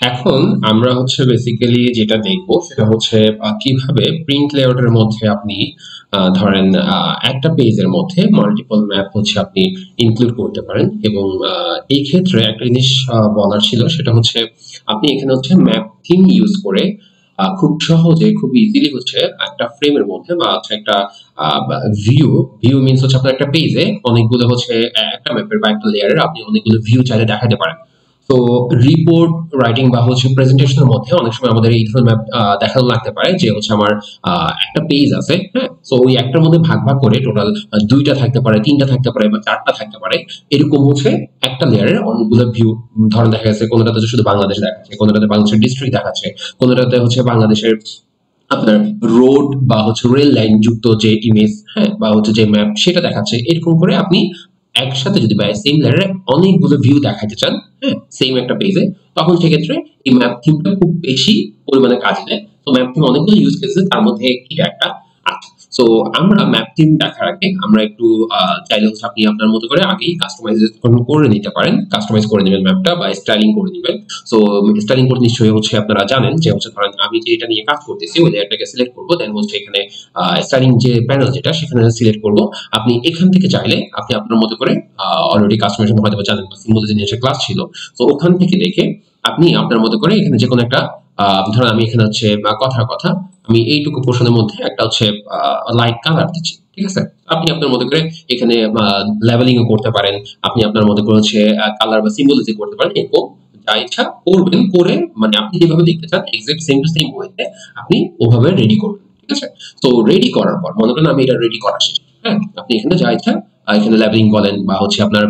এখন আমরা হচ্ছে বেসিক্যালি যেটা দেখবো সেটা হচ্ছে কিভাবে প্রিন্ট লেআউটের মধ্যে আপনি ধরেন একটা পেজের মধ্যে মাল্টিপল ম্যাপ হচ্ছে আপনি ইনক্লুড করতে পারেন এবং এই ক্ষেত্রে একটা জিনিস বলার ছিল সেটা হচ্ছে আপনি এখানে হচ্ছে ম্যাপ থিম ইউজ করে খুব সহজে খুব ইজিলি হচ্ছে একটা ফ্রেমের মধ্যে বা হচ্ছে একটা ভিউ ভিউ মিনস হচ্ছে আপনার একটা পেজে অনেকগুলো হচ্ছে একটা ম্যাপের বা একটা লেয়ারের আপনি অনেকগুলো ভিউ চাইলে দেখাতে পারেন। তো রিপোর্ট রাইটিং বা হচ্ছে প্রেজেন্টেশনের মধ্যে অনেক সময় আমাদের এই ধরনের ম্যাপ দেখানো লাগতে পারে যে হচ্ছে আমার একটা পেজ আছে, হ্যাঁ, তো ওই একটার মধ্যে ভাগ ভাগ করে টোটাল দুইটা থাকতে পারে, তিনটা থাকতে পারে বা চারটা থাকতে পারে। এরকম হচ্ছে একটা লেয়ারের অনেকগুলো ভিউ, ধরেন দেখা গেছে কোনোটাতে শুধু বাংলাদেশ দেখাচ্ছে, কোনোটাতে বাংলাদেশের ডিস্ট্রিক্ট দেখাচ্ছে, কোনোটাতে হচ্ছে বাংলাদেশের আপনার রোড বা হচ্ছে রেল লাইন যুক্ত যে ইমেজ, হ্যাঁ, বা হচ্ছে যে ম্যাপ সেটা দেখাচ্ছে। এরকম করে আপনি একসাথে যদি বা সেম লেয়ারে অনেকগুলো ভিউ দেখাতে চান, হ্যাঁ, সেম একটা পেজে, তখন সেক্ষেত্রে এই ম্যাপ থিমটা খুব বেশি পরিমাণে কাজে দেয়। তো ম্যাপ থিম অনেকগুলো ইউজ কেসেস, তার মধ্যে এটা একটা। আচ্ছা, সো আমরা ম্যাপ থিম দেখার আগে আমরা একটু চাইলে হচ্ছে আপনি আপনার মতো করে আগেই কাস্টমাইজেশন করে নিতে পারেন, কাস্টমাইজ করে নেবেন ম্যাপটা বা স্টাইলিং করে নেবেন। সো স্টাইলিং করতে নিশ্চয়ই হচ্ছে আপনারা জানেন যে হচ্ছে ধরেন আমি যে এটা নিয়ে কাজ করতেছি ওই লেয়ারটাকে সিলেক্ট করবো, দেন হচ্ছে এখানে স্টাইলিং যে প্যানেল যেটা সেখানে সিলেক্ট করব। আপনি এখান থেকে চাইলে আপনি আপনার মতো করে অলরেডি কাস্টমাইজেশন হয়তো জানেন বা সিম্বলিজম নিয়ে একটা ক্লাস ছিল, তো ওখান থেকে দেখে আপনি আপনার মতো করে এখানে যে কোনো একটা ধরেন আমি এখানে হচ্ছে কথার কথা আমি এইটুকু পোর্শনের মধ্যে একটা হচ্ছে লাইট কালার দিচ্ছি, ঠিক আছে। আপনি আপনার মতো করে এখানে লেভেলিং ও করতে পারেন, আপনি আপনার মতো করে হচ্ছে কালার বা সিম্বলিজম করতে পারেন, এরকম যা ইচ্ছা করবেন করে মানে আপনি যেভাবে দেখতে চান এক্সাক্ট সেম টু সেম ওয়েতে আপনি ওভাবে রেডি করবেন, ঠিক আছে। তো রেডি করার পর মনে করেন আমি এটা রেডি করা শেষ, হ্যাঁ, আপনি এখানে যা ইচ্ছা এখানে লেবেলিং বলেন বা হচ্ছে আপনার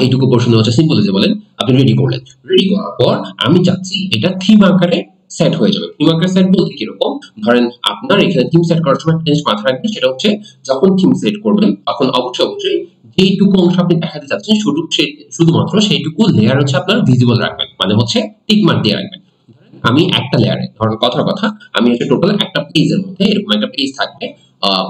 এইটুকু পোর্শন হচ্ছে সিম্পল বলেন, আপনি রেডি করলেন। রেডি করার পর আমি চাচ্ছি এটা থিম আকারে সেট হয়ে যাবে। থিম আকারে সেট বলতে কিরকম, ধরেন আপনার এখানে থিম সেট করার সময় একটা জিনিস মাথায় রাখবেন, সেটা হচ্ছে যখন থিম সেট করবেন তখন অবশ্যই যেইটুকু অংশ আপনি দেখাতে চাচ্ছেন শুধুমাত্র সেইটুকু লেয়ার হচ্ছে আপনার ভিজিবল রাখবেন, মানে হচ্ছে টিক মার্ক দিয়ে রাখবেন। আমি একটা লেয়ারে ধরেন কথার কথা আমি হচ্ছে টোটাল একটা পেজের মধ্যে এরকম একটা পেজ থাকবে,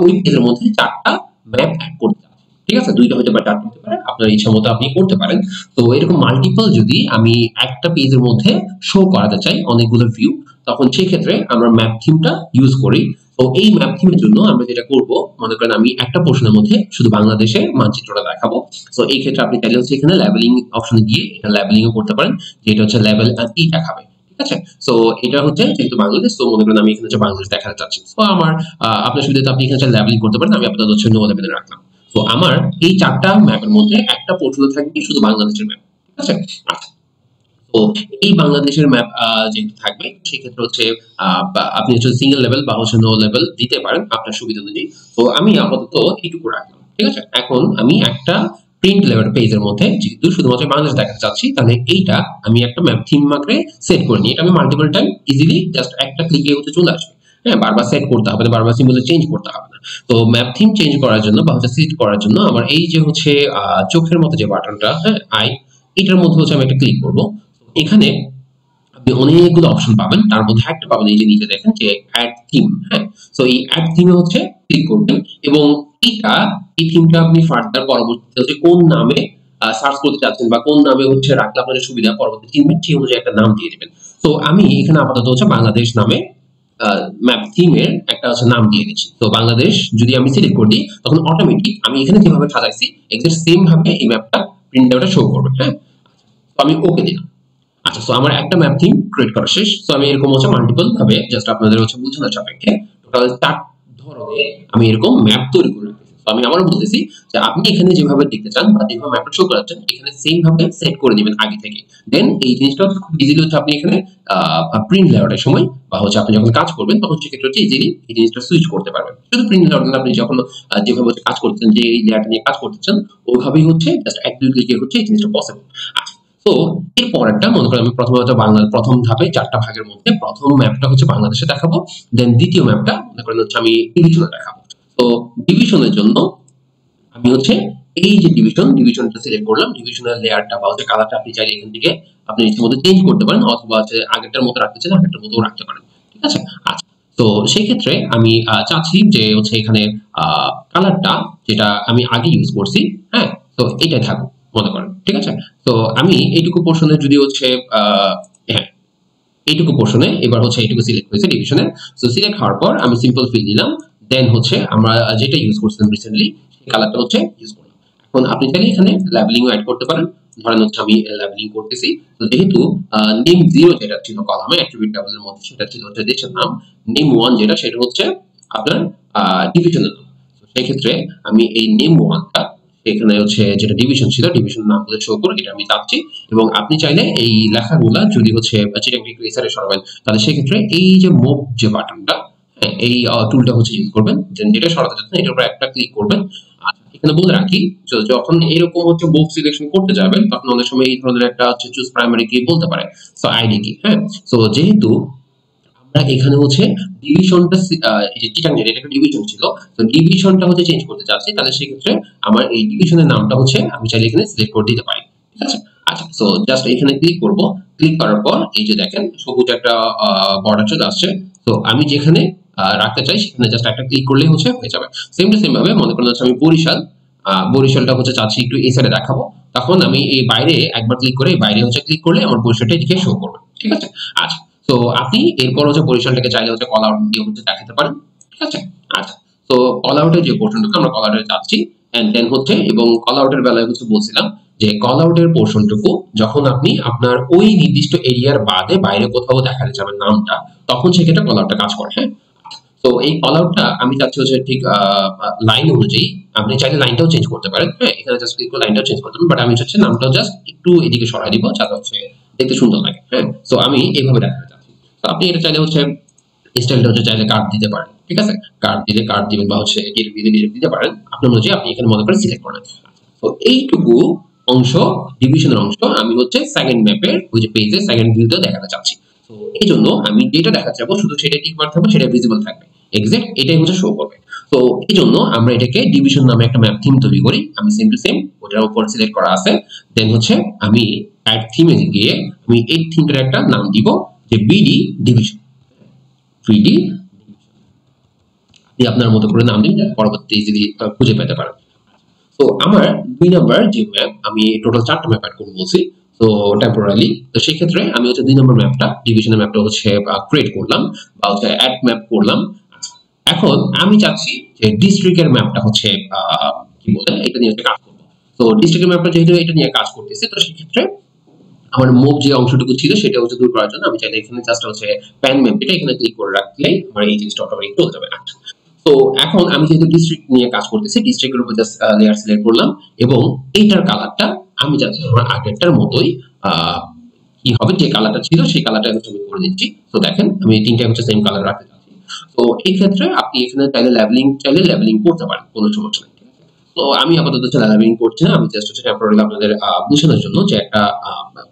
ওই পেজের মধ্যে চারটা ম্যাপ অ্যাড করতে চাচ্ছি, ঠিক আছে, দুইটা হতে পারে চারটা হতে পারে, আপনার ইচ্ছা মতো আপনি করতে পারেন। তো এরকম মাল্টিপল যদি আমি একটা পেজের মধ্যে শো করাতে চাই অনেকগুলো ভিউ, তখন সেই ক্ষেত্রে আমরা ম্যাপ থিমটা ইউজ করি। তো এই ম্যাপ থিমের জন্য আমরা যেটা করব, মনে করেন আমি একটা পোর্শনের মধ্যে শুধু বাংলাদেশের মানচিত্রটা দেখাবো। তো এই ক্ষেত্রে আপনি চাইলে হচ্ছে এখানে লেবেলিং অপশনে গিয়ে এটা লেবেলিংও করতে পারেন, যে এটা হচ্ছে লেভেল ই দেখাবে, ঠিক আছে। সো এটা হচ্ছে যেহেতু বাংলাদেশ, তো মনে করেন আমি এখানে হচ্ছে বাংলাদেশ দেখাতে চাচ্ছি, তো আমার আপনার সুবিধাতে আপনি এখানে লেবেলিং করতে পারেন, আমি আপনাদের হচ্ছে নো লেভেলে রাখলাম। তো আমার এই চারটা ম্যাপের মধ্যে একটা পোর্শনে থাকবে শুধু বাংলাদেশের ম্যাপ, ঠিক আছে। আচ্ছা, তো এই বাংলাদেশের ম্যাপ যেহেতু থাকবে সেক্ষেত্রে হচ্ছে আপনি হচ্ছে সিঙ্গেল লেভেল বা হচ্ছে নো লেভেল দিতে পারেন আপনার সুবিধা অনুযায়ী। তো আমি আপাতত এইটুকু রাখলাম, ঠিক আছে। এখন আমি একটা প্রিন্ট লেভেল পেজের মধ্যে যেহেতু শুধুমাত্র বাংলাদেশ দেখাতে চাচ্ছি, তাহলে এইটা আমি একটা ম্যাপ থিম আকারে সেট করে নিই। এটা আমি মাল্টিপল টাইম ইজিলি জাস্ট একটা ক্লিকে হতে চলে আসবে, হ্যাঁ, বারবার সেট করতে হবে না, বারবার সিম্বল চেঞ্জ করতে হবে না। তো ম্যাপ থিম চেঞ্জ করার জন্য বা হচ্ছে সিট করার জন্য আমার এই যে হচ্ছে চোখের মতো যে বাটনটা, হ্যাঁ, আই, এটার মধ্যে হচ্ছে আমি একটা ক্লিক করব। এখানে আপনি অনেকগুলো অপশন পাবেন, তার মধ্যে একটা পাবেন এই যে নিচে দেখেন যে অ্যাড থিম, হ্যাঁ। সো এই অ্যাড থিমে হচ্ছে ক্লিক করবেন এবং এই থিমটা আপনি ফার্দার পরবর্তীতে হচ্ছে কোন নামে সার্চ করতে চাচ্ছেন বা কোন নামে হচ্ছে রাখলে আপনাদের সুবিধা পরবর্তী চিনবেন সেই অনুযায়ী একটা নাম দিয়ে দিবেন। তো আমি এখানে আপাতত হচ্ছে বাংলাদেশ নামে ম্যাপ থিমের একটা হচ্ছে নাম দিয়ে দিচ্ছি। তো বাংলাদেশ যদি আমি সিলেক্ট করে দিই তখন অটোমেটিক আমি এখানে যেভাবে সাজাইছি এক্সাক্ট সেম ভাবে এই ম্যাপটা প্রিন্ট আউটে শো করবে, হ্যাঁ। তো আমি ওকে দিলাম। আচ্ছা, তো আমার একটা ম্যাপ থিম ক্রিয়েট করা শেষ। তো আমি এরকম হচ্ছে মাল্টিপল ভাবে জাস্ট আপনাদের হচ্ছে বোঝানোর সাপেক্ষে টোটাল 4 ধরনের আমি এরকম ম্যাপ তৈরি করে রাখতেছি। তো আমি আবারও বলতেছি যে আপনি এখানে যেভাবে দেখতে চান বা যেভাবে ম্যাপটা শো করাচ্ছেন এখানে সেম ভাবে সেট করে নেবেন আগে থেকে। দেন এই জিনিসটা হচ্ছে খুব ইজিলি হচ্ছে আপনি এখানে প্রিন্ট লেআউটের সময় বা হচ্ছে আপনি যখন কাজ করবেন তখন সেক্ষেত্রে হচ্ছে ইজিলি এই জিনিসটা সুইচ করতে পারবেন। শুধু প্রিন্ট লেআউট না, আপনি যখন যেভাবে হচ্ছে কাজ করতেছেন, যে এই লেয়ারটা নিয়ে কাজ করতেছেন ওইভাবেই হচ্ছে জাস্ট এক দুই ক্লিকে হচ্ছে এই জিনিসটা পসিবল। আচ্ছা, তো এর পরেরটা মনে করেন আমি প্রথমে হয়তো বাংলা প্রথম ধাপে চারটা ভাগের মধ্যে প্রথম ম্যাপটা হচ্ছে বাংলাদেশে দেখাবো, দেন দ্বিতীয় ম্যাপটা মনে করেন হচ্ছে আমি ডিভিশনে দেখাবো। তো ডিভিশনের জন্য আমি হচ্ছে এই যে ডিভিশনটা সিলেক্ট করলাম, ডিভিশনের লেয়ারটা বা হচ্ছে কালারটা আপনি চাইলে এখান থেকে আপনি ইচ্ছে মতো চেঞ্জ করতে পারেন, অথবা হচ্ছে আগেরটার মতো রাখতে চাইলে আগেরটার মতো রাখতে পারেন, ঠিক আছে। আচ্ছা, তো সেই ক্ষেত্রে আমি চাচ্ছি যে হচ্ছে এখানে কালারটা যেটা আমি আগে ইউজ করছি, হ্যাঁ, তো এটাই থাকুক মনে করেন, ঠিক আছে। তো আমি এইটুকু পোর্শনে যদি হচ্ছে হ্যাঁ, এইটুকু পোর্শনে এবার হচ্ছে এইটুকু সিলেক্ট হয়েছে ডিভিশনের। সো সিলেক্ট হওয়ার পর আমি সিম্পল ফিল দিলাম, দেন হচ্ছে আমরা যেটা ইউজ করছিলাম রিসেন্টলি সেই কালারটা হচ্ছে ইউজ করলাম। এখন আপনি চাইলে এখানে লেবেলিংও অ্যাড করতে পারেন। ধরেন হচ্ছে আমি লেবেলিং করতেছি, তো যেহেতু নেম 0 যেটা ছিল কলামে অ্যাট্রিবিউট টেবলের মধ্যে সেটা ছিল হচ্ছে দেশের নাম, নেম 1 যেটা সেটা হচ্ছে আপনার ডিভিশনের নাম। তো সেই ক্ষেত্রে আমি এই নেম 1টা এখানে হচ্ছে যেটা ডিভিশন ছিল ডিভিশন নাম বলে শো করে এটা আমি চাচ্ছি। এবং আপনি চাইলে এই লেখাগুলা যদি হচ্ছে চিটাংটি একটু এসারে সরাবেন, তাহলে সেক্ষেত্রে এই যে মুভ যে বাটনটা, এই টুলটা হচ্ছে ইউজ করবেন। যেটা সরাতে চাচ্ছেন এটার উপর একটা ক্লিক করবেন। আর এখানে বলে রাখি, যখন এরকম হচ্ছে মুভ সিলেকশন করতে যাবেন তখন অনেক সময় এই ধরনের একটা হচ্ছে চুজ প্রাইমারি কি বলতে পারে, সো আইডি কি। হ্যাঁ, সো যেহেতু আমরা এখানে হচ্ছে ডিভিশনটা এই যে চিটাং যেটা একটা ডিভিশন ছিল, তো ডিভিশনটা হচ্ছে চেঞ্জ করতে চাচ্ছি, তাহলে সেক্ষেত্রে আমার এই ডিভিশনের নামটা হচ্ছে আমি চাইলে এখানে সিলেক্ট করে দিতে পারি। ঠিক আছে, আচ্ছা, সো জাস্ট এখানে ক্লিক করব। ক্লিক করার পর এই যে দেখেন সবুজ একটা বর্ডার চলে আসছে। তো আমি যেখানে রাখতে চাই সেখানে জাস্ট একটা ক্লিক করলেই হচ্ছে হয়ে যাবে। সেম টু সেম ভাবে মনে করেন হচ্ছে আমি বরিশালটা হচ্ছে চাচ্ছি একটু এই সাইডে দেখাবো, তখন আমি এই বাইরে একবার ক্লিক করে বাইরে হচ্ছে ক্লিক করলে আমার বরিশালটা এদিকে শো করবে। ঠিক আছে, আচ্ছা, তো আপনি এরপর হচ্ছে বরিশালটাকে চাইলে হচ্ছে কল আউট দিয়ে হচ্ছে দেখাতে পারেন। ঠিক আছে, আচ্ছা, তো কল আউটের যে পোর্শনটুকু আমরা কল আউটে যাচ্ছি এন্ড দেন হচ্ছে, এবং কল আউটের বেলায় হচ্ছে বলছিলাম যে কল আউটের পোর্শনটুকু যখন আপনি আপনার ওই নির্দিষ্ট এরিয়ার বাদে বাইরে কোথাও দেখাতে যাবেন নামটা, তখন সেক্ষেত্রে কল আউটটা কাজ করে। হ্যাঁ, তো এই কল আউটটা আমি চাচ্ছি হচ্ছে ঠিক লাইন অনুযায়ী। আপনি চাইলে লাইনটাও চেঞ্জ করতে পারেন। হ্যাঁ, এখানে জাস্ট ক্লিক করে লাইনটাও চেঞ্জ করতে পারেন, বাট আমি চাচ্ছি নামটা জাস্ট একটু এদিকে সরাই দিব যাতে হচ্ছে দেখতে সুন্দর লাগে। হ্যাঁ, সো আমি এইভাবে দেখাতে চাচ্ছি। তো আপনি এটা চাইলে হচ্ছে স্টাইলটা হচ্ছে চাইলে কার্ড দিতে পারেন। ঠিক আছে, কার্ড দিলে কার্ড দিবেন বা হচ্ছে ডিরেক্ট দিতে পারেন আপনার অনুযায়ী, আপনি এখানে মনে করে সিলেক্ট করেন। তো এইটুকু অংশ ডিভিশনের অংশ আমি হচ্ছে সেকেন্ড ম্যাপের ওই যে পেজে সেকেন্ড ভিউতে দেখাতে চাচ্ছি। তো এই জন্য আমি যেটা দেখাতে যাবো শুধু সেটা টিক মার্ক থাকবে, সেটা ভিজিবল থাকবে, এক্সাক্ট এটাই হচ্ছে শো করবে। তো এই জন্য আমরা এটাকে ডিভিশন নামে একটা ম্যাপ থিম তৈরি করি। আমি সেম টু সেম ওটার উপর সিলেক্ট করা আছে। দেন হচ্ছে আমি অ্যাড থিমে গিয়ে আমি এই থিমটার একটা নাম দিব যে বিডি ডিভিশন। বিডি আপনি আপনার মতো করে নাম দিন, পরবর্তী যদি খুঁজে পেতে পারেন। তো আমার 2 নাম্বার যে ম্যাপ, আমি টোটাল 4টা ম্যাপ অ্যাড করব বলছি। তো টেম্পোরারি, তো সেই ক্ষেত্রে আমি হচ্ছে 2 নাম্বার ম্যাপটা ডিভিশনের ম্যাপটা হচ্ছে ক্রিয়েট করলাম বা হচ্ছে অ্যাড ম্যাপ করলাম। এখন আমি চাচ্ছি যে ডিস্ট্রিক্টের ম্যাপটা হচ্ছে কি বলে এটা নিয়ে কাজ করব। তো ডিস্ট্রিক্টের ম্যাপটা যেহেতু এটা নিয়ে কাজ করতেছে, তো সেই ক্ষেত্রে আমার মুভ যে অংশটুকু ছিল সেটা হচ্ছে দূর করার জন্য আমি চাইলে এখানে জাস্ট হচ্ছে প্যান ম্যাপ এটা এখানে ক্লিক করে রাখলেই আমার এই জিনিসটা অটোমেটিক চলে যাবে। তো এখন আমি যেহেতু ডিস্ট্রিক্ট নিয়ে কাজ করতেছি, ডিস্ট্রিক্টের উপর জাস্ট লেয়ার সিলেক্ট করলাম এবং এইটার কালারটা আমি চাচ্ছি আমার আগেরটার মতোই কি হবে, যে কালারটা ছিল সেই কালারটা আমি করে দিচ্ছি। তো দেখেন আমি তিনটা হচ্ছে সেম কালার রাখতে চাচ্ছি। তো এই ক্ষেত্রে আপনি এখানে চাইলে লেবেলিং করতে পারেন, কোনো সমস্যা নেই। তো আমি আপাতত হচ্ছে লেবেলিং করছি না, আমি জাস্ট হচ্ছে টেম্পোরারি আপনাদের বোঝানোর জন্য যে একটা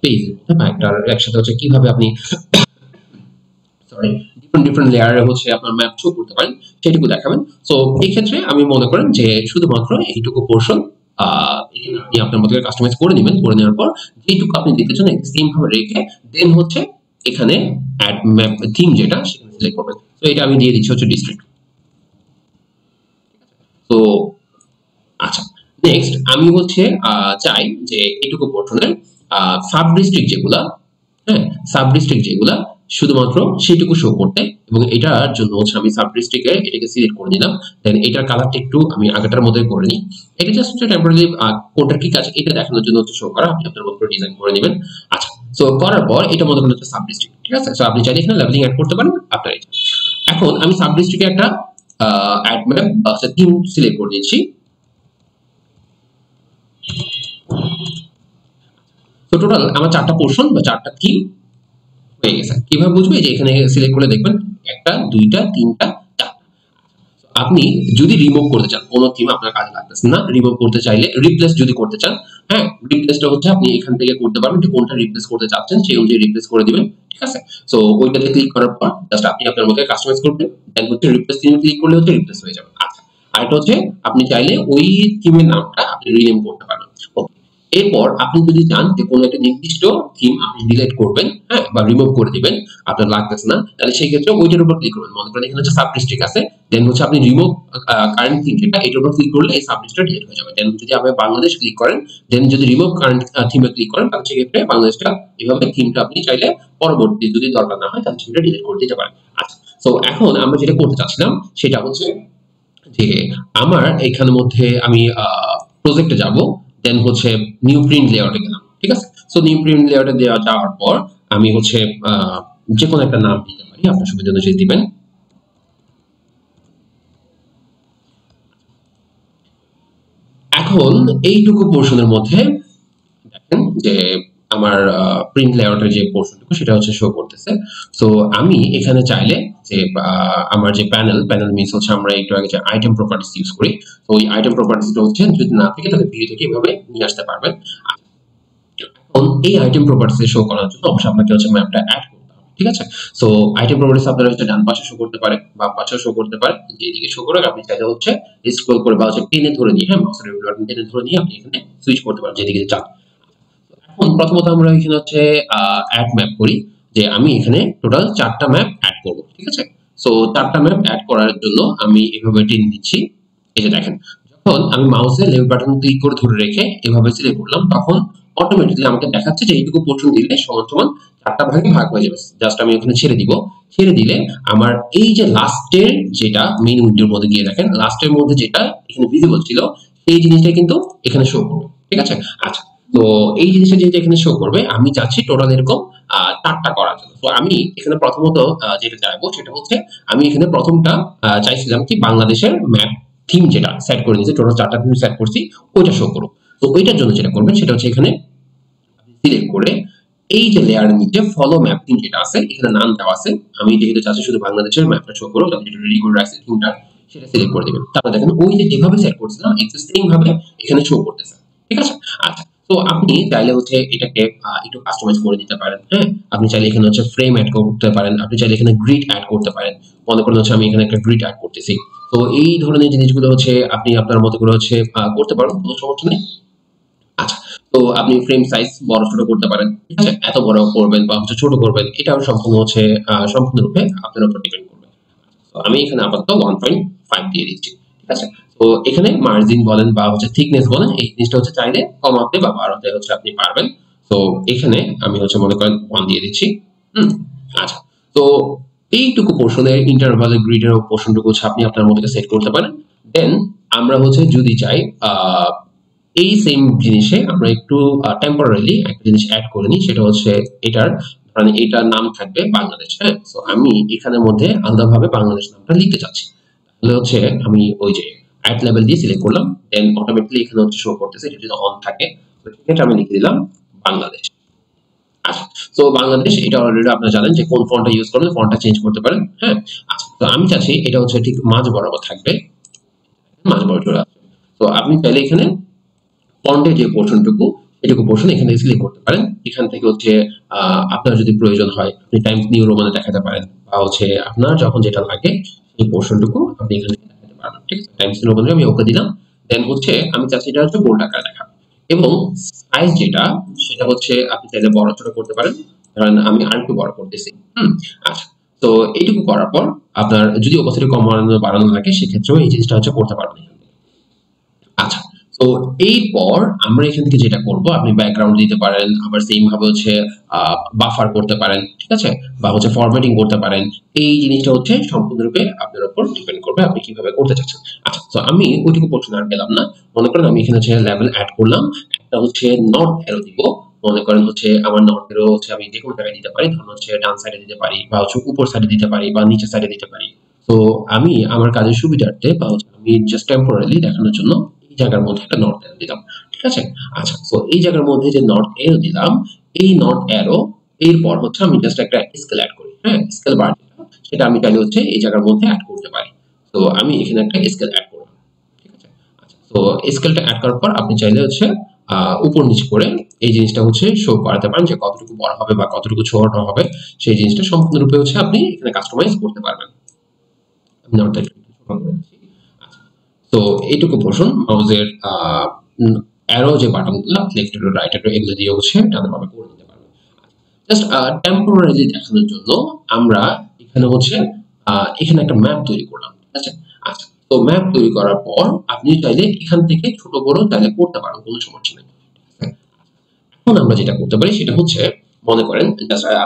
পেজের মধ্যে বা একটা একসাথে হচ্ছে কিভাবে আপনি সরি ডিফারেন্ট লেয়ারে হচ্ছে আপনার ম্যাপ শো করতে পারেন সেটুকু দেখাবেন। সো এই ক্ষেত্রে আমি মনে করেন যে শুধুমাত্র এইটুকু পোর্শন এখানে আপনি আপনার মতো করে কাস্টমাইজ করে নেবেন। করে নেওয়ার পর যেটুকু আপনি দিতে চান সেম ভাবে রেখে দেন হচ্ছে এখানে অ্যাড ম্যাপ থিম যেটা সেখানে সিলেক্ট করবেন। তো এটা আমি দিয়ে দিচ্ছি হচ্ছে ডিস্ট্রিক্ট। তো আচ্ছা, নেক্সট আমি হচ্ছে চাই যে এইটুকু পোর্শনের সাব ডিস্ট্রিক্ট যেগুলা, হ্যাঁ, সাব ডিস্ট্রিক্ট যেগুলা শুধুমাত্র সেটুকু শো করতে, এবং এটার জন্য হচ্ছে আমি সাব ডিস্ট্রিক্টে এটাকে সিলেক্ট করে নিলাম। দেন এটার কালারটা একটু আমি আগেরটার মতোই করে নিই। এটা জাস্ট হচ্ছে টেম্পোরারি কোনটার কি কাজ এটা দেখানোর জন্য হচ্ছে শো করা, আপনি আপনার মতো করে ডিজাইন করে নেবেন। আচ্ছা, সো করার পর এটা মনে করেন হচ্ছে সাব ডিস্ট্রিক্ট। ঠিক আছে, সো আপনি চাইলে এখানে লেবেলিং অ্যাড করতে পারেন আপনার ইচ্ছা। এখন আমি সাব ডিস্ট্রিক্টে একটা অ্যাড ম্যাপ বা থিম সিলেক্ট করে দিচ্ছি। তো টোটাল আমার 4টা পোর্শন বা 4টা থিম হয়ে গেছে। কিভাবে বুঝবে, যে এখানে সিলেক্ট করে দেখবেন 1টা 2টা 3টা 4টা। আপনি যদি রিমুভ করতে চান, কোন থিম আপনার কাজে লাগতেছে না, রিমুভ করতে চাইলে রিপ্লেস যদি করতে চান, হ্যাঁ, রিপ্লেসটা হচ্ছে আপনি এখান থেকে করতে পারবেন যে কোনটা রিপ্লেস করতে চাচ্ছেন সেই অনুযায়ী রিপ্লেস করে দিবেন। ঠিক আছে, সো ওইটাতে ক্লিক করার পর জাস্ট আপনি আপনার মতো কাস্টমাইজ করবেন, দেন হচ্ছে রিপ্লেস থিমে ক্লিক করলে হচ্ছে রিপ্লেস হয়ে যাবে। আচ্ছা, আরেকটা হচ্ছে আপনি চাইলে ওই থিমের নামটা আপনি রিনেম করতে পারবেন। ওকে, এরপর আপনি যদি চান যে কোনো একটা নির্দিষ্ট থিম আপনি ডিলিট করবেন, হ্যাঁ, বা রিমুভ করে দিবেন, আপনার লাগতেছে না, তাহলে সেই ক্ষেত্রে ওইটার উপর ক্লিক করবেন। মনে করেন এখানে হচ্ছে সাব ডিস্ট্রিক্ট আছে, দেন হচ্ছে আপনি রিমুভ কারেন্ট থিম যেটা, এটার উপর ক্লিক করলে এই সাব ডিস্ট্রিক্ট ডিলিট হয়ে যাবে। দেন যদি আপনি বাংলাদেশ ক্লিক করেন, দেন যদি রিমুভ কারেন্ট থিমে ক্লিক করেন, তাহলে সেক্ষেত্রে বাংলাদেশটা এভাবে থিমটা আপনি চাইলে পরবর্তী যদি দরকার না হয় তাহলে সেটা ডিলিট করে দিতে পারেন। আচ্ছা, তো এখন আমরা যেটা করতে চাচ্ছিলাম সেটা হচ্ছে যে আমার এখানের মধ্যে আমি প্রজেক্টে যাব, দেন হচ্ছে নিউ প্রিন্ট লেআউটে গেলাম, ঠিক আছে? সো নিউ প্রিন্ট লেআউটে দেওয়া যাওয়ার পর আমি হচ্ছে যে কোনো একটা নাম দিতে পারি, আপনার সুবিধা অনুযায়ী দিবেন। এখন এইটুকু পোর্শনের মধ্যে দেখেন যে আমার প্রিন্ট লেআউটের যে পোর্শনটুকু সেটা হচ্ছে শো করতেছে। সো আমি এখানে চাইলে যে আমার যে প্যানেল মিনস হচ্ছে আমরা একটু আগে যে আইটেম প্রপার্টিস ইউজ করি, তো ওই আইটেম প্রপার্টিসটা হচ্ছে যদি না থাকে তাহলে ভিউ থেকে এভাবে নিয়ে আসতে পারবেন। এখন এই আইটেম প্রপার্টিস শো করার জন্য অবশ্যই আপনাকে হচ্ছে ম্যাপটা অ্যাড করতে হবে, ঠিক আছে? সো আইটেম প্রপার্টিস আপনার হচ্ছে ডান পাশে শো করতে পারে, বাম পাশে শো করতে পারে, যেদিকে শো করে আপনি চাইলে হচ্ছে স্ক্রল করে বা হচ্ছে টেনে ধরে নিয়ে, হ্যাঁ, মাউসের হুইল বাটন টেনে ধরে নিয়ে আপনি এখানে সুইচ করতে পারেন যেদিকে চান। এখন প্রথমত আমরা এখানে হচ্ছে অ্যাড ম্যাপ করি, যে আমি এখানে টোটাল 4টা ম্যাপ অ্যাড করব, ঠিক আছে? সো 4টা ম্যাপ অ্যাড করার জন্য আমি এভাবে টেনে নিচ্ছি। এই যে দেখেন, যখন আমি মাউসের লেফট বাটন ক্লিক করে ধরে রেখে এভাবে সিলেক্ট করলাম, তখন অটোমেটিক্যালি আমাকে দেখাচ্ছে যে এইটুকু পোর্শন দিলে সমান সমান 4টা ভাগে ভাগ হয়ে যাবে। জাস্ট আমি এখানে ছেড়ে দিব, ছেড়ে দিলে আমার এই যে লাস্টের যেটা মেইন উইন্ডোর মধ্যে গিয়ে দেখেন লাস্টের মধ্যে যেটা এখানে ভিজিবল ছিল সেই জিনিসটা কিন্তু এখানে শো করবে, ঠিক আছে? আচ্ছা, তো এই জিনিসটা যেহেতু এখানে শো করবে, আমি চাচ্ছি টোটাল এরকম 4টা করার জন্য। তো আমি এখানে প্রথমত যেটা চাইবো সেটা হচ্ছে আমি এখানে প্রথমটা চাইছিলাম কি বাংলাদেশের ম্যাপ থিম যেটা সেট করে নিয়েছি, টোটাল 4টা থিম সেট করছি, ওইটা শো করুক। তো ওইটার জন্য যেটা করবেন সেটা হচ্ছে এখানে সিলেক্ট করে এই যে লেয়ারের নিচে ফলো ম্যাপ থিম যেটা আছে এখানে নাম দেওয়া আছে, আমি যেহেতু চাচ্ছি শুধু বাংলাদেশের ম্যাপটা শো করুক, আমি যেটা রেডি করে রাখছি থিমটা সেটা সিলেক্ট করে দিবেন। তারপর দেখেন ওই যে যেভাবে সেট করছিলাম এক্সাক্ট ভাবে এখানে শো করতেছে, ঠিক আছে? আচ্ছা, তো আপনি চাইলে হচ্ছে এটাকে একটু কাস্টমাইজ করে দিতে পারেন, হ্যাঁ? আপনি চাইলে এখানে হচ্ছে ফ্রেম অ্যাড করতে পারেন, আপনি চাইলে এখানে গ্রিড অ্যাড করতে পারেন। মনে করেন হচ্ছে আমি এখানে একটা গ্রিড অ্যাড করতেছি, তো এই ধরনের জিনিসগুলো হচ্ছে আপনি আপনার মতো করে হচ্ছে করতে পারেন, কোনো সমস্যা নেই। আচ্ছা, তো আপনি ফ্রেম সাইজ বড় ছোট করতে পারেন, ঠিক আছে? এত বড় করবেন বা হচ্ছে ছোট করবেন এটাও সম্পূর্ণ হচ্ছে সম্পূর্ণরূপে আপনার উপর ডিপেন্ড করবে। তো আমি এখানে আপাতত 1.5 দিয়ে দিচ্ছি, ঠিক আছে? তো এখানে মার্জিন বলেন বা হচ্ছে থিকনেস বলেন, এই জিনিসটা হচ্ছে চাইলে কমাতে বা বাড়াতে হচ্ছে আপনি পারবেন। তো এখানে আমি হচ্ছে মনে করেন 1 দিয়ে দিচ্ছি। হুম, আচ্ছা, তো এইটুকু পোর্শনের ইন্টারভালের গ্রিডের পোর্শনটুকু হচ্ছে আপনি আপনার মতো সেট করতে পারেন। দেন আমরা হচ্ছে যদি চাই এই সেম জিনিসে আমরা একটু টেম্পোরারিলি একটা জিনিস অ্যাড করে নিই, সেটা হচ্ছে এটার মানে এটার নাম থাকবে বাংলাদেশ, হ্যাঁ? সো আমি এখানের মধ্যে আলাদাভাবে বাংলাদেশ নামটা লিখতে চাচ্ছি, তাহলে হচ্ছে আমি ওই যে অ্যাড লেভেল দিয়ে সিলেক্ট করলাম, দেন অটোমেটিক্যালি এখানে হচ্ছে শো করতেছে, এটা যদি অন থাকে তো সেক্ষেত্রে আমি লিখে দিলাম বাংলাদেশ। আচ্ছা, তো বাংলাদেশ এটা অলরেডি আপনারা জানেন যে কোন ফন্টটা ইউজ করলে ফন্টটা চেঞ্জ করতে পারেন, হ্যাঁ? আচ্ছা, তো আমি চাচ্ছি এটা হচ্ছে ঠিক মাঝ বরাবর থাকবে, মাঝ বরাবর চলে আসবে। তো আপনি চাইলে এখানে ফন্টের যে পোর্শনটুকু এটুকু পোর্শন এখান থেকে সিলেক্ট করতে পারেন। এখান থেকে হচ্ছে আপনার যদি প্রয়োজন হয় আপনি টাইমস নিউ রোমানে দেখাতে পারেন, বা হচ্ছে আপনার যখন যেটা লাগে সেই পোর্শনটুকু আপনি এখানে দেখাতে পারবেন, ঠিক আছে? টাইমস নিউ রোমানে আমি ওকে দিলাম। দেন হচ্ছে আমি চাচ্ছি এটা হচ্ছে বোল্ড আকারে দেখাবো, এবং সাইজ যেটা সেটা হচ্ছে আপনি চাইলে বড় ছোট করতে পারেন। ধরেন আমি আরেকটু বড় করতেছি। আচ্ছা, তো এইটুকু করার পর আপনার যদি ওপাসিটি কমানো বাড়ানো লাগে সেক্ষেত্রেও এই জিনিসটা হচ্ছে করতে পারবেন এখান থেকে। আচ্ছা, তো এরপর আমরা এখান থেকে যেটা করব, আপনি ব্যাকগ্রাউন্ড দিতে পারেন, আবার সেম ভাবে হচ্ছে বাফার করতে পারেন, ঠিক আছে? বা হচ্ছে ফরম্যাটিং করতে পারেন। এই জিনিসটা হচ্ছে সম্পূর্ণরূপে আপনার উপর ডিপেন্ড করবে আপনি কিভাবে করতে চাচ্ছেন। আচ্ছা, তো আমি ওইটুকু পোর্শন আর গেলাম না। মনে করেন আমি এখানে হচ্ছে লেভেল অ্যাড করলাম, একটা হচ্ছে নর্থ অ্যারো দিব। মনে করেন হচ্ছে আমার নর্থ অ্যারো হচ্ছে আমি যেকোনো জায়গায় দিতে পারি, ধরুন হচ্ছে ডান সাইডে দিতে পারি বা হচ্ছে উপর সাইডে দিতে পারি বা নিচের সাইডে দিতে পারি। তো আমি আমার কাজের সুবিধার্থে বা হচ্ছে আমি জাস্ট টেম্পোরারি দেখানোর জন্য এই জায়গার মধ্যে একটা নর্থ অ্যারো দিলাম, ঠিক আছে? আচ্ছা, তো এই জায়গার মধ্যে যে নর্থ অ্যারো দিলাম, এই নর্থ অ্যারো এরপর হচ্ছে আমি জাস্ট একটা স্কেল অ্যাড করি, হ্যাঁ? স্কেল বার সেটা আমি চাইলে হচ্ছে এই জায়গার মধ্যে অ্যাড করতে পারি। তো আমি এখানে একটা স্কেল অ্যাড করলাম, ঠিক আছে? আচ্ছা, তো স্কেলটা অ্যাড করার পর আপনি চাইলে হচ্ছে উপর নিচ করে এই জিনিসটা হচ্ছে শো করাতে পারেন যে কতটুকু বড় হবে বা কতটুকু ছোট হবে, সেই জিনিসটা সম্পূর্ণরূপে হচ্ছে আপনি এখানে কাস্টমাইজ করতে পারবেন। আমি নর্থটা একটু ছোট করে দিচ্ছি। আচ্ছা, তো এইটুকু পোর্শন মাউসের অ্যারো যে বাটনগুলো লেফট টু রাইট টু এগুলো দিয়ে হচ্ছে ডান বামে করে দিতে পারবেন। জাস্ট টেম্পোরারিলি দেখানোর জন্য আমরা এখানে হচ্ছে এখানে একটা ম্যাপ তৈরি করলাম, ঠিক আছে? আচ্ছা, তো ম্যাপ তৈরি করার পর আপনি চাইলে এখান থেকে ছোট বড় চাইলে করতে পারেন, কোনো সমস্যা নেই। এখন আমরা যেটা করতে পারি সেটা হচ্ছে, মনে করেন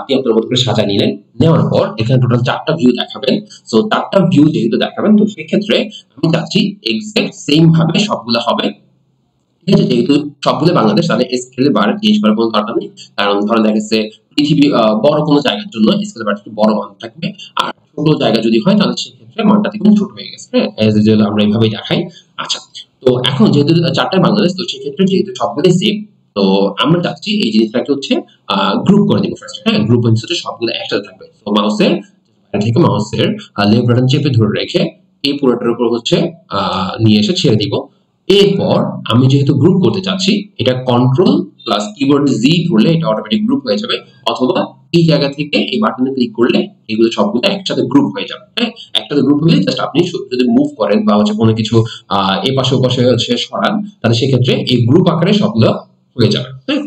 আপনি আপনার মতো করে সাজায় নিলেন, নেওয়ার পর এখানে টোটাল 4টা ভিউ দেখাবেন। সো 4টা ভিউ যেহেতু দেখাবেন, তো সেক্ষেত্রে আমি চাচ্ছি এক্সাক্ট সেম ভাবে সবগুলো হবে, ঠিক আছে? যেহেতু সবগুলো বাংলাদেশ, তাহলে স্কেলে বার চেঞ্জ করার কোনো দরকার নেই। কারণ ধরেন দেখা যাচ্ছে পৃথিবী বড় কোনো জায়গার জন্য স্কেলে বার একটু বড় মান থাকবে, আর ছোট জায়গা যদি হয় তাহলে সেক্ষেত্রে মানটা দেখুন ছোট হয়ে গেছে। হ্যাঁ, এজ ইউজুয়াল আমরা এইভাবেই দেখাই। আচ্ছা, তো এখন যেহেতু 4টাই বাংলাদেশ, তো সেক্ষেত্রে যেহেতু সবগুলোই সেম, তো আমরা চাচ্ছি এই জিনিসটাকে হচ্ছে গ্রুপ করে দিব ফার্স্ট। হ্যাঁ, গ্রুপ হচ্ছে সবগুলো একসাথে থাকবে। তো মাউসের থেকে মাউসের লেফট বাটন চেপে ধরে রেখে এই পুরোটার উপর হচ্ছে নিয়ে এসে ছেড়ে দিব। এরপর আমি যেহেতু গ্রুপ করতে চাচ্ছি, এটা কন্ট্রোল প্লাস কিবোর্ড জি ধরলে এটা অটোমেটিক গ্রুপ হয়ে যাবে, অথবা এই জায়গা থেকে এই বাটনে ক্লিক করলে এগুলো সবগুলো একসাথে গ্রুপ হয়ে যাবে। হ্যাঁ, একসাথে গ্রুপ হলে জাস্ট আপনি যদি মুভ করেন বা হচ্ছে কোনো কিছু এ পাশে ও পাশে হচ্ছে সরান, তাহলে সেক্ষেত্রে এই গ্রুপ আকারে সবগুলো হয়ে যাবে। হ্যাঁ,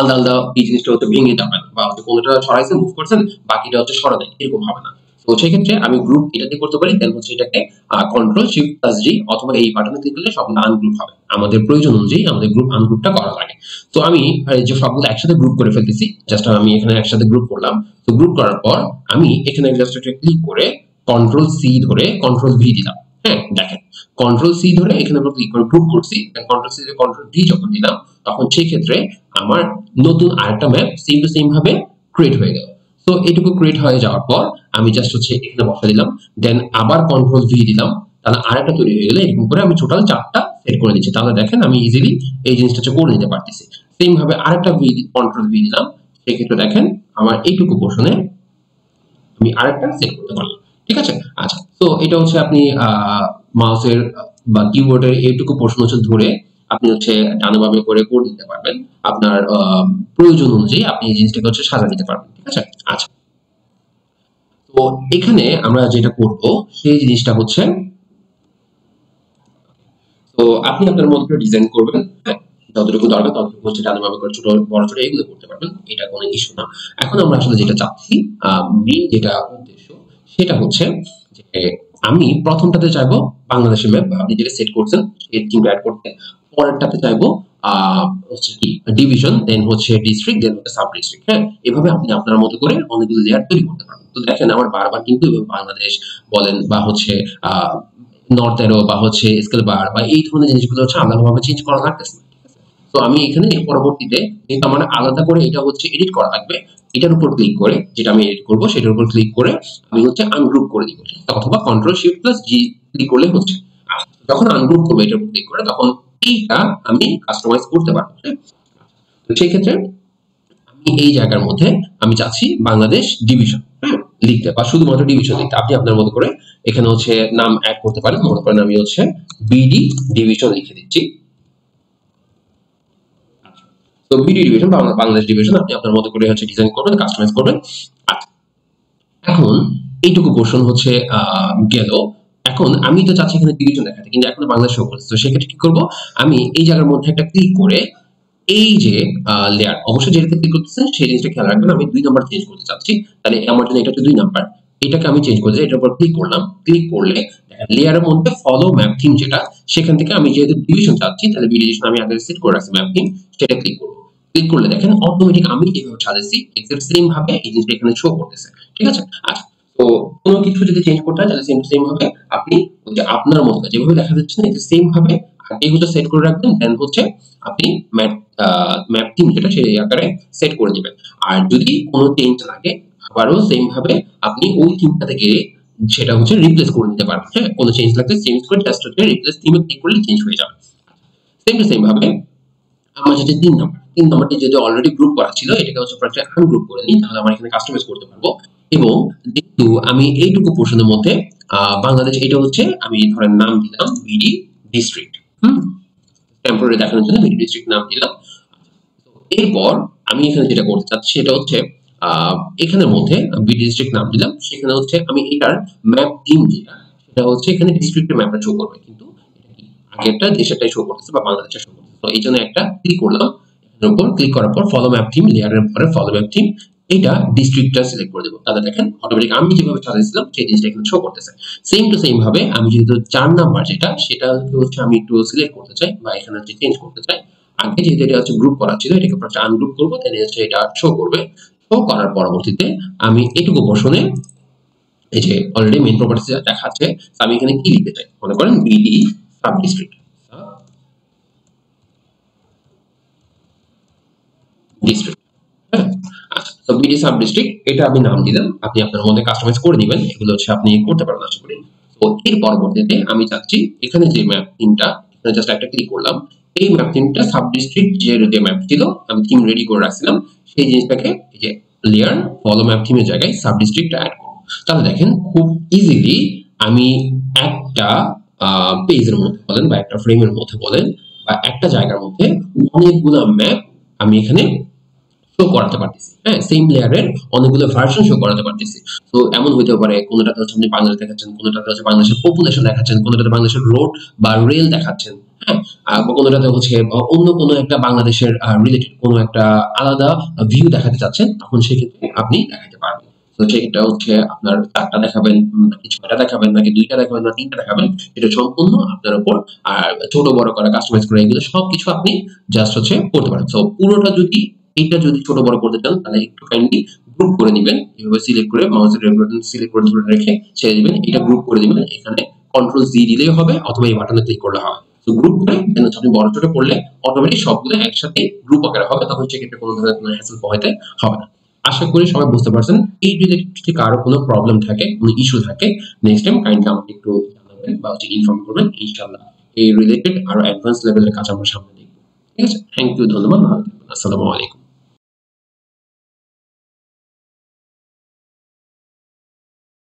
আলাদা আলাদা এই জিনিসটা হচ্ছে ভেঙে যাবে না, বা হচ্ছে কোনটা সরাইছেন মুভ করছেন বাকিটা হচ্ছে সরা দেয়, এরকম হবে না। তো সেক্ষেত্রে আমি গ্রুপ এটা দিয়ে করতে পারি, দেন হচ্ছে এটাকে কন্ট্রোল শিফট প্লাস জি অথবা এই বাটনে ক্লিক করলে সবগুলো আনগ্রুপ হবে। আমাদের প্রয়োজন অনুযায়ী আমাদের গ্রুপ আনগ্রুপটা করা লাগে। তো আমি যে সবগুলো একসাথে গ্রুপ করে ফেলতেছি, জাস্ট আমি এখানে একসাথে গ্রুপ করলাম। তো গ্রুপ করার পর আমি এখানে জাস্ট একটা ক্লিক করে কন্ট্রোল সি ধরে কন্ট্রোল ভি দিলাম। হ্যাঁ, দেখেন কন্ট্রোল সি ধরে এখানে আমরা ক্লিক করে গ্রুপ করছি, কন্ট্রোল সি ধরে কন্ট্রোল ভি যখন দিলাম, তখন সেই ক্ষেত্রে আমার নতুন আরেকটা ম্যাপ সেম টু সেম ভাবে ক্রিয়েট হয়ে গেল। তো এটুকু ক্রিয়েট হয়ে যাওয়ার পর আমি জাস্ট হচ্ছে এখানে বসা দিলাম, দেন আবার কন্ট্রোল ভি দিলাম, তাহলে আরেকটা তৈরি হয়ে গেলে। এরকম করে আমি টোটাল 4টা সেট করে নিচ্ছি, তাহলে দেখেন আমি ইজিলি এই জিনিসটা করে নিতে পারতেছি। সেম ভাবে আরেকটা ভি কন্ট্রোল ভি দিলাম, সেক্ষেত্রে দেখেন আমার এইটুকু পোর্শনে আমি আরেকটা সেট করতে পারলাম, ঠিক আছে? আচ্ছা, তো এটা হচ্ছে আপনি মাউসের বা কিবোর্ডের এইটুকু পোর্শন হচ্ছে ধরে আপনি হচ্ছে ডানে বামে করে দিতে পারবেন। আপনার প্রয়োজন অনুযায়ী আপনি এই জিনিসটাকে হচ্ছে সাজা দিতে পারবেন, ঠিক আছে? আচ্ছা, তো এখানে আমরা যেটা করব সেই জিনিসটা হচ্ছে, তো আপনি আপনার মতো করে ডিজাইন করবেন। হ্যাঁ, যতটুকু দরকার ততটুকু হচ্ছে ডানে বামে করে ছোট বড় ছোট এগুলো করতে পারবেন, এটা কোনো ইস্যু না। এখন আমরা আসলে যেটা চাচ্ছি, মেইন যেটা উদ্দেশ্য সেটা হচ্ছে যে আমি প্রথমটাতে চাইবো বাংলাদেশের ম্যাপ আপনি যেটা সেট করছেন সেই থিমটা অ্যাড করতে, পরেরটাতে চাইবো হচ্ছে কি ডিভিশন, দেন হচ্ছে ডিস্ট্রিক্ট, দেন হচ্ছে সাব ডিস্ট্রিক্ট। হ্যাঁ, এভাবে আপনি আপনার মতো করে অনেকগুলো লেয়ার তৈরি করতে পারবেন। তো দেখেন আমার বারবার কিন্তু বাংলাদেশ বলেন বা হচ্ছে আহ নর্থ অ্যারো বা হচ্ছে স্কেল বার বা এই ধরনের জিনিসগুলো হচ্ছে আলাদাভাবে চেঞ্জ করা লাগতেছে না। তো আমি এখানে পরবর্তীতে কিন্তু আমার আলাদা করে এটা হচ্ছে এডিট করা লাগবে। এটার উপর ক্লিক করে যেটা আমি এডিট করব সেটার উপর ক্লিক করে আমি হচ্ছে আনগ্রুপ করে দিব, অথবা কন্ট্রোল শিফট প্লাস জি ক্লিক করলে হচ্ছে। আর যখন আনগ্রুপ করবো এটার উপর ক্লিক করে, তখন এইটা আমি কাস্টমাইজ করতে পারবো। তো সেই ক্ষেত্রে আমি এই জায়গার মধ্যে আমি চাচ্ছি বাংলাদেশ ডিভিশন লিখতে, বা শুধুমাত্র ডিভিশন লিখতে। আপনি আপনার মতো করে এখানে হচ্ছে নাম অ্যাড করতে পারেন। মনে করেন আমি হচ্ছে বিডি ডিভিশন লিখে দিচ্ছি। তো বিডি ডিভিশন বাংলাদেশ ডিভিশন আপনি আপনার মতো করে হচ্ছে ডিজাইন করবেন, কাস্টমাইজ করবেন। আচ্ছা, এখন এইটুকু পোর্শন হচ্ছে গেল। এখন আমি তো চাচ্ছি এখানে ডিভিশন দেখাতে, কিন্তু এখন বাংলাদেশ শো করছে। তো সেক্ষেত্রে কি করব, আমি এই জায়গার মধ্যে একটা ক্লিক করে এই যে লেয়ার, অবশ্যই যেটাতে ক্লিক করতেছেন সেই জিনিসটা খেয়াল রাখবেন। আমি 2 নাম্বার চেঞ্জ করতে চাচ্ছি, তাহলে আমার জন্য এটা হচ্ছে 2 নাম্বার। এটাকে আমি চেঞ্জ করতে চাই, এটার উপর ক্লিক করলাম। ক্লিক করলে লেয়ারের মধ্যে ফলো ম্যাপ থিম যেটা, সেখান থেকে আমি যেহেতু ডিভিশন চাচ্ছি, তাহলে ডিভিশন আমি আগে সেট করে রাখছি ম্যাপ থিম, সেটা ক্লিক করব। ক্লিক করলে দেখেন অটোমেটিক আমি যেভাবে সাজাইছি এক্সাক্ট সেম ভাবে এই জিনিসটা এখানে শো করতেছে, ঠিক আছে? আচ্ছা, তো কোনো কিছু যদি চেঞ্জ করতে হয় তাহলে সেম টু সেম ভাবে আপনি যে আপনার মতো যেভাবে দেখা যাচ্ছে না, এটা সেম ভাবে আগে হচ্ছে সেট করে রাখবেন, দেন হচ্ছে আপনি ম্যাপ থিম যেটা সেই আকারে সেট করে দিবেন। আর যদি কোনো চেঞ্জ লাগে আবারও সেম ভাবে আপনি ওই থিমটা থেকে সেটা হচ্ছে রিপ্লেস করে নিতে পারবেন। হ্যাঁ, কোনো চেঞ্জ লাগলে চেঞ্জ করে জাস্ট হচ্ছে রিপ্লেস থিমে ক্লিক করলে চেঞ্জ হয়ে যাবে। সেম টু সেম ভাবে আমার যেটা 3 নম্বরটি যদি অলরেডি গ্রুপ করা ছিল, এটাকে হচ্ছে ফার্স্টে আনগ্রুপ করে নিই, তাহলে আমরা এখানে কাস্টমাইজ করতে পারবো। এবং যেহেতু আমি এইটুকু পোর্শনের মধ্যে বাংলাদেশ, এটা হচ্ছে আমি ধরেন নাম দিলাম বিডি ডিস্ট্রিক্ট। টেম্পোরারি দেখানোর জন্য বিডি ডিস্ট্রিক্ট নাম দিলাম। এরপর আমি এখানে যেটা করতে চাচ্ছি সেটা হচ্ছে এখানের মধ্যে বিডি ডিস্ট্রিক্ট নাম দিলাম, সেখানে হচ্ছে আমি এটার ম্যাপ থিম যেটা, সেটা হচ্ছে এখানে ডিস্ট্রিক্টের ম্যাপটা শো করবে, কিন্তু আগেরটা দেশেরটাই শো করতেছে বা বাংলাদেশটা শো করতেছে। তো এই জন্য একটা ক্লিক করলাম, এর উপর ক্লিক করার পর ফলো ম্যাপ থিম, লেয়ারের পরে ফলো ম্যাপ থিম, এটা ডিস্ট্রিক্টটা সিলেক্ট করে দেব। তাহলে দেখেন অটোমেটিক আমি যেভাবে সাজাইছিলাম সেই জিনিসটা এখানে শো করতেছে। সেম টু সেম ভাবে আমি যেহেতু 4 নাম্বার সেটা হচ্ছে আমি একটু সিলেক্ট করতে চাই বা এখানে হচ্ছে চেঞ্জ করতে চাই। আগে যেহেতু এটা হচ্ছে গ্রুপ করা ছিল, এটাকে ফার্স্ট আনগ্রুপ করব, দেন হচ্ছে এটা শো করবে। শো করার পরবর্তীতে আমি এটুকু পোরশনে এই যে অলরেডি মেইন প্রপার্টিজ দেখাচ্ছে, আমি এখানে কি লিখতে চাই, মনে করেন বিডি সাব ডিস্ট্রিক্ট ডিস্ট্রিক্ট। হ্যাঁ, আচ্ছা, তো বিডি সাব ডিস্ট্রিক্ট এটা আমি নাম দিলাম, আপনি আপনার মধ্যে কাস্টমাইজ করে দিবেন, এগুলো হচ্ছে আপনি করতে পারেন আশা করি। তো এর পরবর্তীতে আমি চাচ্ছি এখানে যে ম্যাপ থিমটা, এখানে জাস্ট একটা ক্লিক করলাম, এই ম্যাপ থিমটা সাব ডিস্ট্রিক্ট যে ম্যাপ ছিল আমি থিম রেডি করে রাখছিলাম, সেই জিনিসটাকে এই যে লেয়ার ফলো ম্যাপ থিমের জায়গায় সাব ডিস্ট্রিক্টটা অ্যাড করব। তাহলে দেখেন খুব ইজিলি আমি একটা পেজের মধ্যে বলেন বা একটা ফ্রেমের মধ্যে বলেন বা একটা জায়গার মধ্যে অনেকগুলো ম্যাপ আমি এখানে শো করাতে পারতেছি। হ্যাঁ, সেম লেয়ারের অনেকগুলো ভার্সন শো করাতে পারতেছি। তো এমন হইতে পারে কোনটাতে হচ্ছে আপনি বাংলাদেশ দেখাচ্ছেন, কোনটাতে হচ্ছে বাংলাদেশের পপুলেশন দেখাচ্ছেন, কোনটাতে বাংলাদেশের রোড বা রেল দেখাচ্ছেন। হ্যাঁ, বা কোনটাতে হচ্ছে অন্য কোনো একটা বাংলাদেশের রিলেটেড কোনো একটা আলাদা ভিউ দেখাতে চাচ্ছেন, তখন সেক্ষেত্রে আপনি দেখাতে পারবেন। তো সেক্ষেত্রে হচ্ছে আপনার 4টা দেখাবেন নাকি 6টা দেখাবেন নাকি 2টা দেখাবেন না 3টা দেখাবেন, এটা সম্পূর্ণ আপনার উপর। আর ছোট বড় করা, কাস্টমাইজ করা, এগুলো সবকিছু আপনি জাস্ট হচ্ছে করতে পারেন। সো পুরোটা যদি এটা যদি ছোট বড় করতে চান তাহলে একটু কাইন্ডলি গ্রুপ করে নেবেন, এভাবে সিলেক্ট করে মাউসের রেড বাটন সিলেক্ট করে ধরে রেখে ছেড়ে দিবেন, এটা গ্রুপ করে দিবেন। এখানে কন্ট্রোল জি দিলেই হবে অথবা এই বাটনে ক্লিক করলে হবে। তো গ্রুপ করে দেন হচ্ছে আপনি বড় ছোট করলে অটোমেটিক সবগুলো একসাথে গ্রুপ আকারে হবে, তখন সেক্ষেত্রে কোনো ধরনের কোনো হ্যাসেল পোহাইতে হবে না। আশা করি সবাই বুঝতে পারছেন। এই রিলেটেড যদি কারো কোনো প্রবলেম থাকে, কোনো ইস্যু থাকে, নেক্সট টাইম কাইন্ডলি আমাকে একটু জানাবেন বা হচ্ছে ইনফর্ম করবেন। ইনশাআল্লাহ এই রিলেটেড আরো অ্যাডভান্স লেভেলের কাজ আমরা সামনে দেখব। ঠিক আছে, থ্যাংক ইউ, ধন্যবাদ, ভালো থাকবেন, আসসালামু আলাইকুম।